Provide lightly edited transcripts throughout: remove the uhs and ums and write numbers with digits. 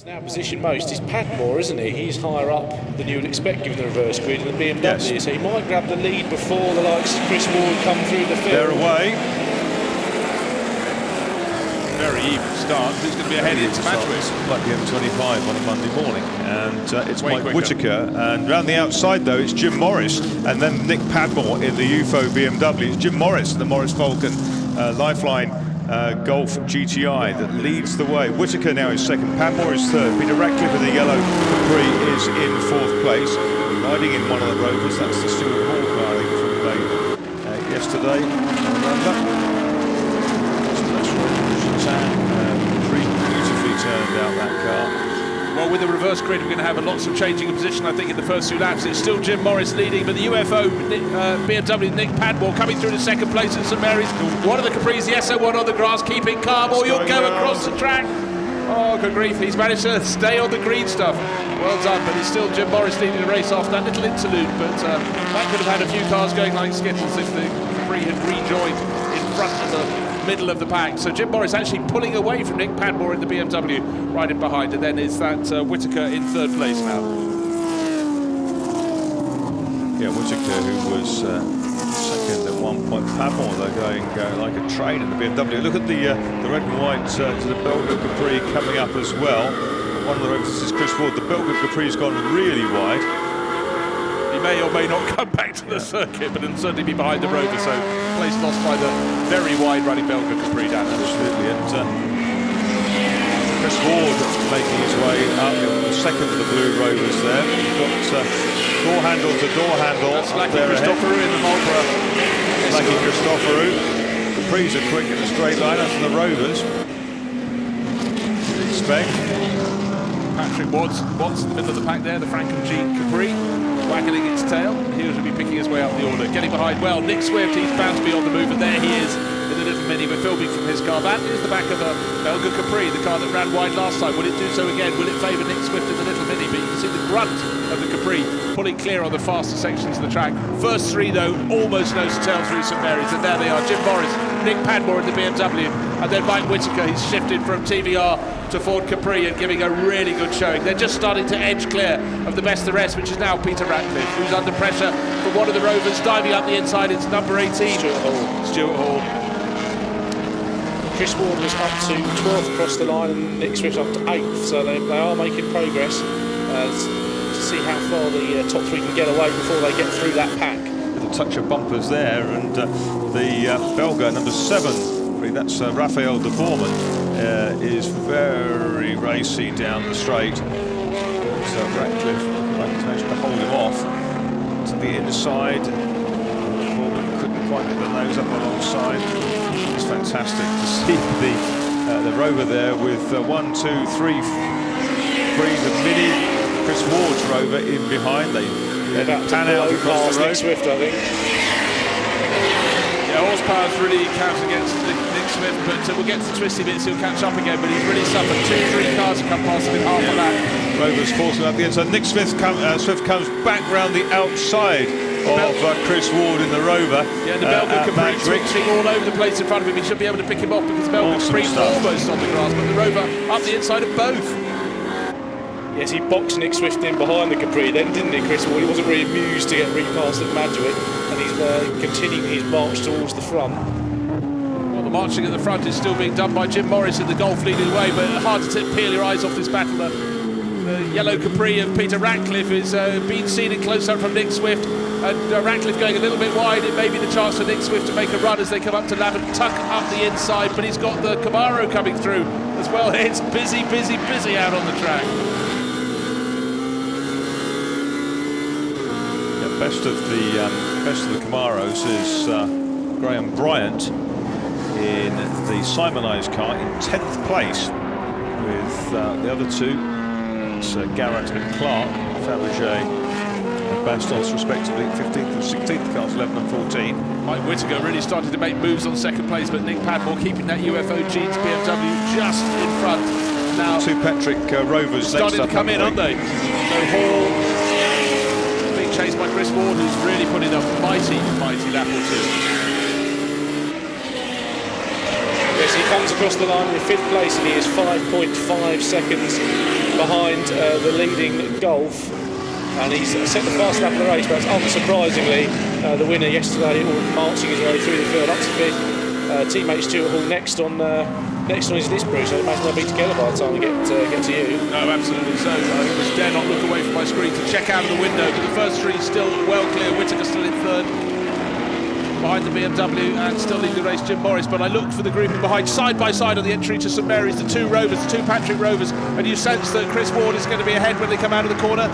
Now position most is Padmore, isn't he? He's higher up than you would expect given the reverse grid than BMW, yes. So he might grab the lead before the likes of Chris Ward come through the field. They're away. Very even start. Who's going to be ahead into Matchwick? Like the M25 on a Monday morning, and it's Mike Whitaker. And round the outside though, it's Jim Morris, and then Nick Padmore in the UFO BMW. It's Jim Morris, the Morris Vulcan Lifeline Golf GTI that leads the way. Whitaker now is second, Padmore is third. Peter Ratcliffe in the yellow Capri is in fourth place. Riding in one of the Rovers, that's the Stuart Hall car, I think, from yesterday. Beautifully turned out that car. Well, with the reverse grid, we're going to have lots of changing of position, I think, in the first two laps. It's still Jim Morris leading, but the UFO BMW Nick Padmore coming through to second place in St Mary's. One of the Capris, the SO1 on the grass, keeping calm, or you'll go across the track. Oh, good grief, he's managed to stay on the green stuff. Well done, but it's still Jim Morris leading the race off that little interlude, but that could have had a few cars going like skittles if the Capri had rejoined in front of the middle of the pack. So Jim Morris actually pulling away from Nick Padmore in the BMW, right in behind, and then is that Whitaker in third place now. Yeah, Whitaker, who was second at one point. Padmore, though, going like a train in the BMW. Look at the red and white to the Belgian Capri coming up as well. One of the Rovers is Chris Ward. The Belgian Capri's gone really wide. He may or may not come back to the circuit, but it'll certainly be behind the Rover, so place lost by the very wide running Belgian Capri down there. Absolutely, and Chris Ward making his way up, the second of the blue Rovers there. You've got door handle to door handle. That's Lucky Christopherou in the Marlborough. Lucky Christopherou. Capris are quick in a straight line, that's the Rovers. You'd expect. Patrick Watts in the middle of the pack there, the Frankham G Capri, waggling its tail. He will be picking his way up the order. Getting behind well, Nick Swift, he's bound to be on the move, and there he is in the little Mini. We're filming from his car. That is the back of a Belgian Capri, the car that ran wide last time. Will it do so again? Will it favour Nick Swift in the little Mini? But you can see the grunt of the Capri pulling clear on the faster sections of the track. First three, though, almost nose to tail through St Mary's, and there they are, Jim Morris, Nick Padmore in the BMW, and then Mike Whitaker. He's shifted from TVR to Ford Capri and giving a really good showing. They're just starting to edge clear of the best of the rest, which is now Peter Ratcliffe, who's under pressure from one of the Rovers, diving up the inside. It's number 18, Stuart Hall. Chris Ward was up to 12th across the line and Nick Swift up to 8th, so they are making progress to see how far the top three can get away before they get through that pack. With a touch of bumpers there, and the Belga, number 7, that's Raphael de Bourman, is very racy down the straight. So Ratcliffe managed to hold him off to the inside. Bourman couldn't quite get the nose up alongside. It's fantastic to see the Rover there with 1, 2, 3, the Mini. Chris Ward's Rover in behind. They pan out across the road. Nick Swift, I think. Yeah, horsepower's really counted against Nick Swift, but we'll get to the twisty bits, he'll catch up again, but he's really suffered. 2-3 cars have come past him in half of that. Rover's forcing up the inside. Nick Swift comes back round the outside of Chris Ward in the Rover. Yeah, the Belgian Capri twitching all over the place in front of him. He should be able to pick him off because the Belgian Capri almost on the grass, but the Rover up the inside of both. Yes, he boxed Nick Swift in behind the Capri then, didn't he, Chris Ward? He wasn't really amused to get repassed at Madgewick, and he's continuing his march towards the front. Well, the marching at the front is still being done by Jim Morris in the Golf leading the way, but hard to peel your eyes off this battle. The yellow Capri of Peter Ratcliffe is being seen in close-up from Nick Swift, and Ratcliffe going a little bit wide. It may be the chance for Nick Swift to make a run as they come up to Lavin, tuck up the inside, but he's got the Camaro coming through as well. It's busy out on the track. Best of the Camaros is Graham Bryant in the Simonised car in 10th place, with the other two, it's Garrett and Clark, Fabergé and Bastos respectively, 15th and 16th cars, 11 and 14. Mike Whitaker really started to make moves on second place, but Nick Padmore keeping that UFO Jeans BMW just in front. Now, the two Patrick Rovers starting to come in, aren't they? So Hall, chased by Chris Ward, who's really put in a mighty lap or two. Yes, he comes across the line in 5th place and he is 5.5 seconds behind the leading Golf, and he's set the fast lap of the race, but unsurprisingly the winner yesterday, marching his way through the field up to fifth. Teammate Stuart Hall next on his list, Bruce. I imagine they'll be together by the time we get to you. No, absolutely so. I almost dare not look away from my screen to check out of the window, but the first three still well clear. Whittaker still in third, behind the BMW, and still leading the race, Jim Morris. But I looked for the grouping behind, side by side on the entry to St Mary's, the two Rovers, the two Patrick Rovers, and you sense that Chris Ward is going to be ahead when they come out of the corner.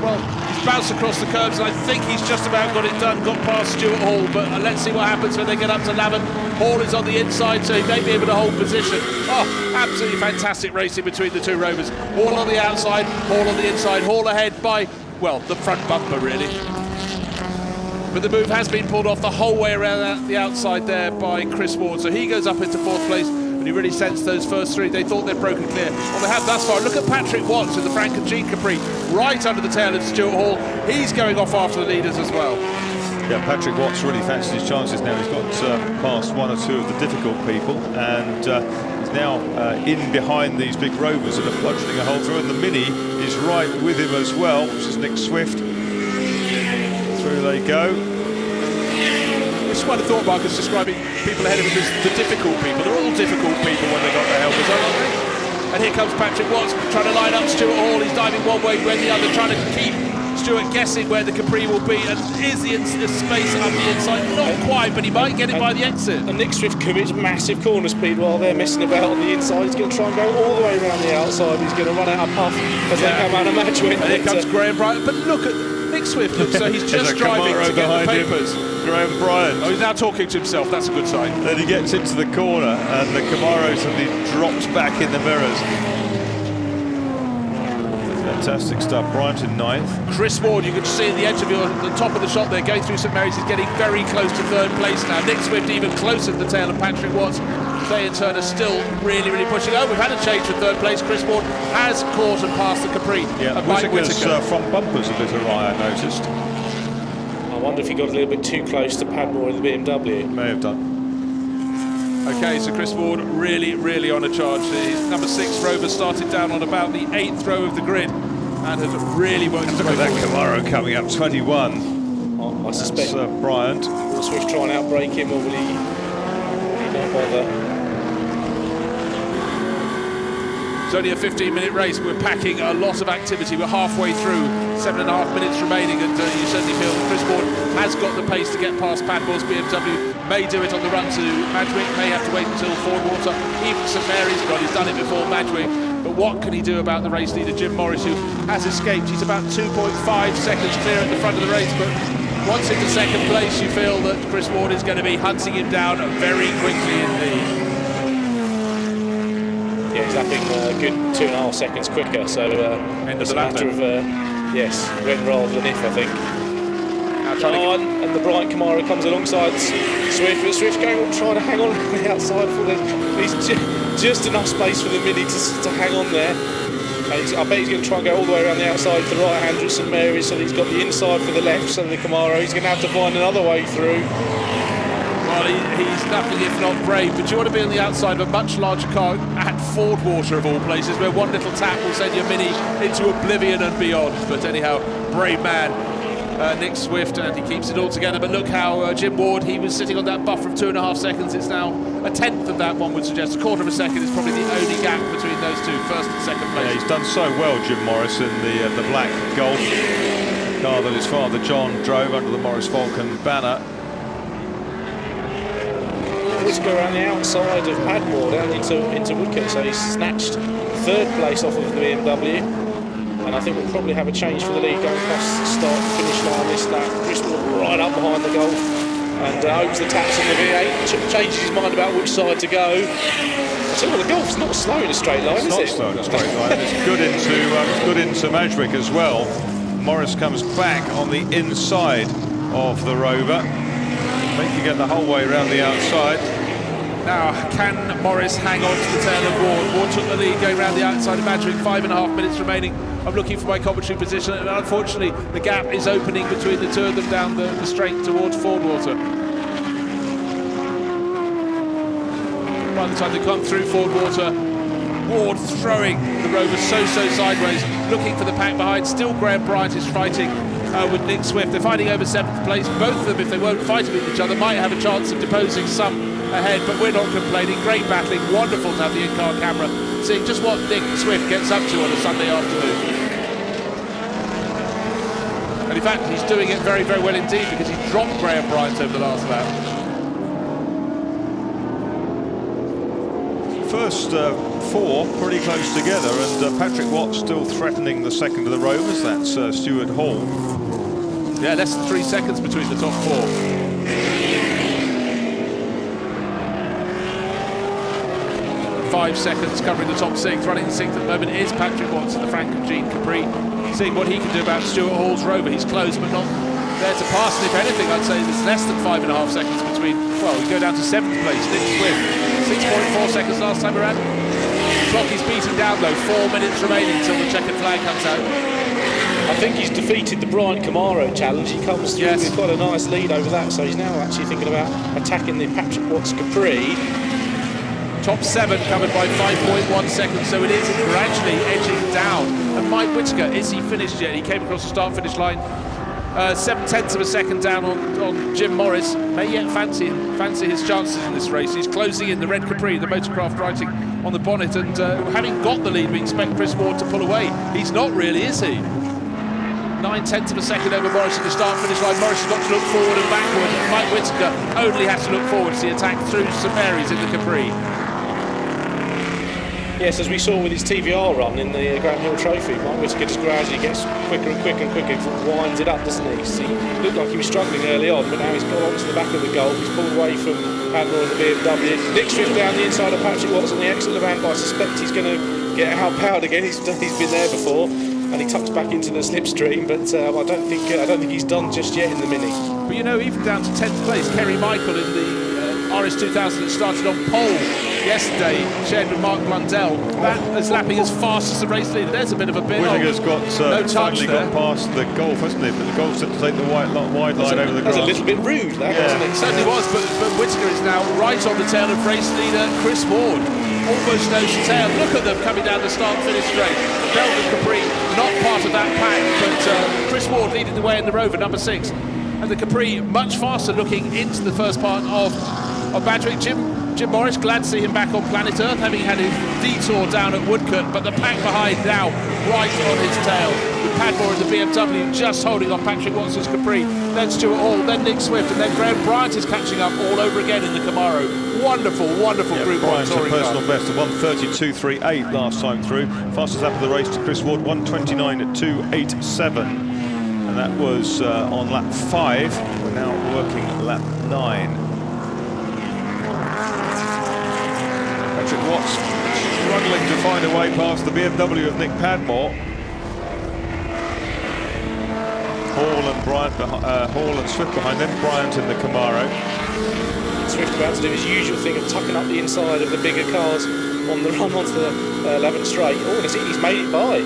Well, he's bounced across the curbs, and I think he's just about got it done, got past Stuart Hall, but let's see what happens when they get up to Lavin. Hall is on the inside, so he may be able to hold position. Oh, absolutely fantastic racing between the two Rovers. Hall on the outside, Hall on the inside, Hall ahead by, well, the front bumper, really. But the move has been pulled off the whole way around the outside there by Chris Ward, so he goes up into fourth place. And you really sense those first three. They thought they'd broken clear. Well, they have thus far. Look at Patrick Watts in the Frank and Jean Capri, right under the tail of Stuart Hall. He's going off after the leaders as well. Yeah, Patrick Watts really fancies his chances now. He's got past one or two of the difficult people, and he's now in behind these big Rovers that are bludgeoning a hole through. And the Mini is right with him as well, which is Nick Swift. Through they go. This is why the thought markers describing people ahead of him as the difficult people. They're all difficult people when they got their helpers on, aren't they? And here comes Patrick Watts trying to line up Stuart Hall. He's diving one way, when the other, trying to keep Stuart guessing where the Capri will be. And is the space up the inside? Not quite, but he might get it by the exit. And Nick Swift commits massive corner speed while they're messing about on the inside. He's going to try and go all the way around the outside. He's going to run out of puff as they come out of Madgwick. And here comes Graham Bryant. But look at Nick Swift. Looks so he's just driving to get the papers. Graham Bryant. Oh, he's now talking to himself. That's a good sign. Then he gets into the corner, and the Camaro suddenly drops back in the mirrors. Fantastic stuff. Bryant in ninth. Chris Ward, you can see at the edge of the top of the shot there, going through St Mary's. He's getting very close to third place now. Nick Swift even closer to the tail of Patrick Watts. They in turn are still really pushing. Oh, we've had a change for third place. Chris Ward has caught and passed the Capri. Yeah, Whittaker's front bumper's a bit awry, I noticed. I wonder if he got a little bit too close to Padmore in the BMW. May have done. Okay, so Chris Ward really on a charge. His number 6 Rover started down on about the 8th row of the grid and has really worked his way Look at that Camaro coming up, 21. I suspect Bryant. Will Swift try and outbrake him, or will he not bother? It's only a 15-minute race. We're packing a lot of activity. We're halfway through, 7.5 minutes remaining, and you certainly feel that Chris Ward has got the pace to get past Padmore's BMW. May do it on the run to Madgwick, may have to wait until Fordwater, even St Mary's. God, he's done it before Madgwick. But what can he do about the race leader, Jim Morris, who has escaped? He's about 2.5 seconds clear at the front of the race, but once into second place, you feel that Chris Ward is going to be hunting him down very quickly indeed. Yeah, he's lapping a good 2.5 seconds quicker, so it's a matter of yes, when rather than if, I think. And the Bryant Camaro comes alongside Swift, but Swift going on, trying to hang on the outside. He's just enough space for the Mini to hang on there. And I bet he's going to try and go all the way around the outside to the right hand at St Mary's, so that he's got the inside for the left, so the Camaro, he's going to have to find another way through. Well, he's nothing if not brave, but you want to be on the outside of a much larger car at Fordwater of all places, where one little tap will send your Mini into oblivion and beyond. But anyhow, brave man, Nick Swift, and he keeps it all together. But look how Jim Ward, he was sitting on that buffer of 2.5 seconds. It's now a tenth of that, one would suggest. A quarter of a second is probably the only gap between those two, first and second place. Yeah, he's done so well, Jim Morris, in the black Golf car that his father John drove under the Morris Falcon banner. Let's go around the outside of Padmore down into Woodcote, so he's snatched third place off of the BMW, and I think we'll probably have a change for the lead going past the start-finish line this lap. Chris Ward right up behind the Golf and opens the taps on the V8, changes his mind about which side to go. I tell you what, the Golf's not slow in a straight line, is it? It's not slow in a straight line. It's good into Madgwick as well. Morris comes back on the inside of the Rover. I think you get the whole way around the outside. Now, can Morris hang on to the tail of Ward? Ward took the lead going around the outside of Madgwick, 5.5 minutes remaining. I'm looking for my commentary position, and unfortunately the gap is opening between the two of them down the straight towards Fordwater. By the time they come through Fordwater, Ward throwing the Rover so sideways, looking for the pack behind. Still Graham Bryant is fighting with Nick Swift. They're fighting over 7th place. Both of them, if they won't fight with each other, might have a chance of deposing some ahead, but we're not complaining. Great battling, wonderful to have the in-car camera seeing just what Nick Swift gets up to on a Sunday afternoon. And in fact, he's doing it very well indeed, because he dropped Graham Bryant over the last lap. First 4 pretty close together, and Patrick Watts still threatening the second of the Rovers. That's Stuart Hall. Yeah, less than 3 seconds between the top 4. 5 seconds covering the top 6. Running 6th at the moment is Patrick Watts in the Frank and Jean Capri. Seeing what he can do about Stuart Hall's Rover. He's close but not there to pass, and if anything, I'd say there's less than 5.5 seconds between. Well, we go down to 7th place. Nick Swift, 6.4 seconds last time around. The clock is beating down though. 4 minutes remaining until the checkered flag comes out. I think he's defeated the Bryant Camaro challenge. He comes through with quite a nice lead over that, so he's now actually thinking about attacking the Patrick Watts Capri. Top 7 covered by 5.1 seconds, so it is gradually edging down. And Mike Whittaker, is he finished yet? He came across the start-finish line 7/10 of a second down on Jim Morris. May yet fancy his chances in this race. He's closing in the red Capri, the motorcraft writing on the bonnet, and having got the lead, we expect Chris Ward to pull away. He's not really, is he? 9/10 of a second over Morris at the start-finish line. Morris has got to look forward and backward. Mike Whittaker only has to look forward as he attacked through St Mary's in the Capri. Yes, as we saw with his TVR run in the Graham Hill Trophy, Mike Whittaker just gradually gets quicker and quicker and quicker, winds it up, doesn't he? So he looked like he was struggling early on, but now he's got onto the back of the Golf. He's pulled away from Padmore and the BMW. Nick Swift down the inside of Patrick Watts on the exit Levant, but I suspect he's going to get outpowered again. He's been there before, and he tucks back into the slipstream, but I don't think he's done just yet in the Mini. But you know, even down to 10th place, Kerry Michael in the RS2000 that started on pole yesterday, shared with Mark Blundell. That is lapping as fast as the race leader. There's a bit of a bit. Whittaker's got no touch finally there. got past the Golf, hasn't he? But the Golf's had to take the wide line over the grass. That's a little bit rude, that, wasn't it? It certainly was, but Whittaker is now right on the tail of race leader Chris Ward. Almost nose to tail. Look at them coming down the start-finish straight. The Belgian Capri, not part of that pack, but Chris Ward leading the way in the Rover, number 6. And the Capri much faster, looking into the first part of Badwick. Jim Morris, glad to see him back on planet Earth, having had his detour down at Woodcote, but the pack behind now right on his tail, with Padmore in the BMW just holding off Patrick Watts' Capri, then Stuart Hall, then Nick Swift, and then Graham Bryant is catching up all over again in the Camaro. Wonderful Group 1 Bryant's a touring personal car. best of 1:32.38 last time through. Fastest lap of the race to Chris Ward, 1:29.287. And that was on lap 5. We're now working lap 9. Patrick Watts struggling to find a way past the BMW of Nick Padmore. Hall and Swift behind them. Bryant in the Camaro. Swift about to do his usual thing of tucking up the inside of the bigger cars on the run onto the 11th straight. Oh, and he's made it by.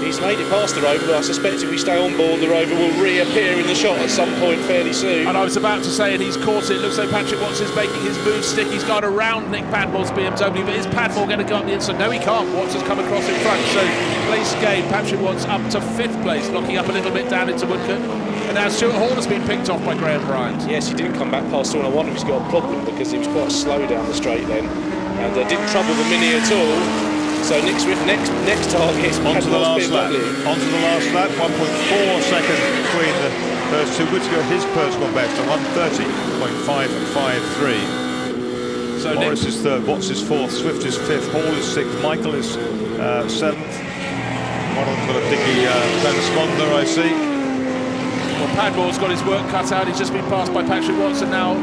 He's made it past the Rover, but I suspect if we stay on board, the Rover will reappear in the shot at some point fairly soon. And I was about to say, and he's caught it. Looks like Patrick Watts is making his move stick. He's got around Nick Padmore's BMW, but is Padmore going to go up the inside? No, he can't. Watts has come across in front. So, place gain. Patrick Watts up to 5th place, knocking up a little bit down into Woodcote. And now Stuart Hall has been picked off by Graham Bryant. Yes, he didn't come back past all. I wonder if he's got a problem, because he was quite slow down the straight then, and didn't trouble the Mini at all. So Nick Swift next target is Onto the last lap. BMW. Onto the last lap. 1.4 seconds between the first two. Whittaker his personal best at 1:30.553. So Morris is 3rd, Watts is 4th, Swift is 5th, Hall is 6th, Michael is 7th. One of them's got a dicky transponder, I see. Well, Padmore's got his work cut out. He's just been passed by Patrick Watts, and now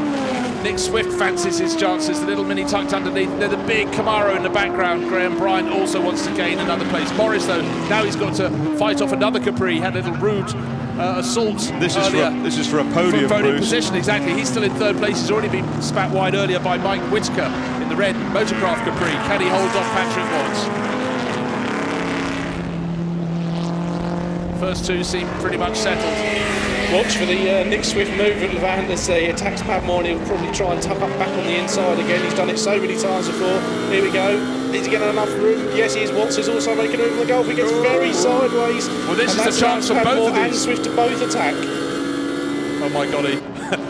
Nick Swift fancies his chances. The little Mini tucked underneath. They're the big Camaro in the background. Graham Bryant also wants to gain another place. Morris, though, now he's got to fight off another Capri. Had a little rude assault This is for a podium, podium Bruce. position, exactly. He's still in 3rd place. He's already been spat wide earlier by Mike Whittaker in the red motorcraft Capri. Can he hold off Patrick Watts? First two seem pretty much settled. Watch for the Nick Swift move at Levant as he attacks Padmore, and he'll probably try and tuck up back on the inside again. He's done it so many times before. Here we go. Is he getting enough room? Yes, he is. Watts is also making room for the Golf. He gets very sideways. Well, this and is a chance for Padmore both of and these. Swift to both attack. Oh my golly.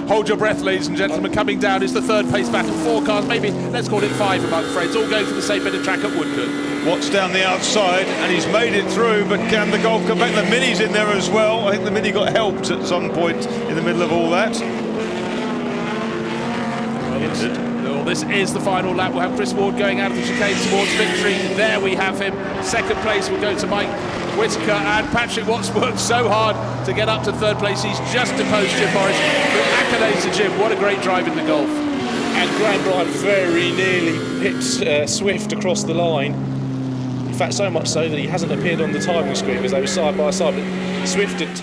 Hold your breath, ladies and gentlemen. Coming down is the third place battle. 4 cars, maybe let's call it 5, I'm afraid. It's all going for the same bit of track at Woodcote. Watts down the outside, and he's made it through, but can the Golf come back? The Mini's in there as well. I think the Mini got helped at some point in the middle of all that. Well, this is the final lap. We'll have Chris Ward going out of the chicane towards victory. There we have him. Second place will go to Mike Whitaker, and Patrick Watts worked so hard to get up to third place. He's just deposed Jim Morris. But accolades to Jim. What a great drive in the Golf. And Graham Bryant very nearly pipped Swift across the line. In fact, so much so that he hasn't appeared on the timing screen because they were side by side. But Swift had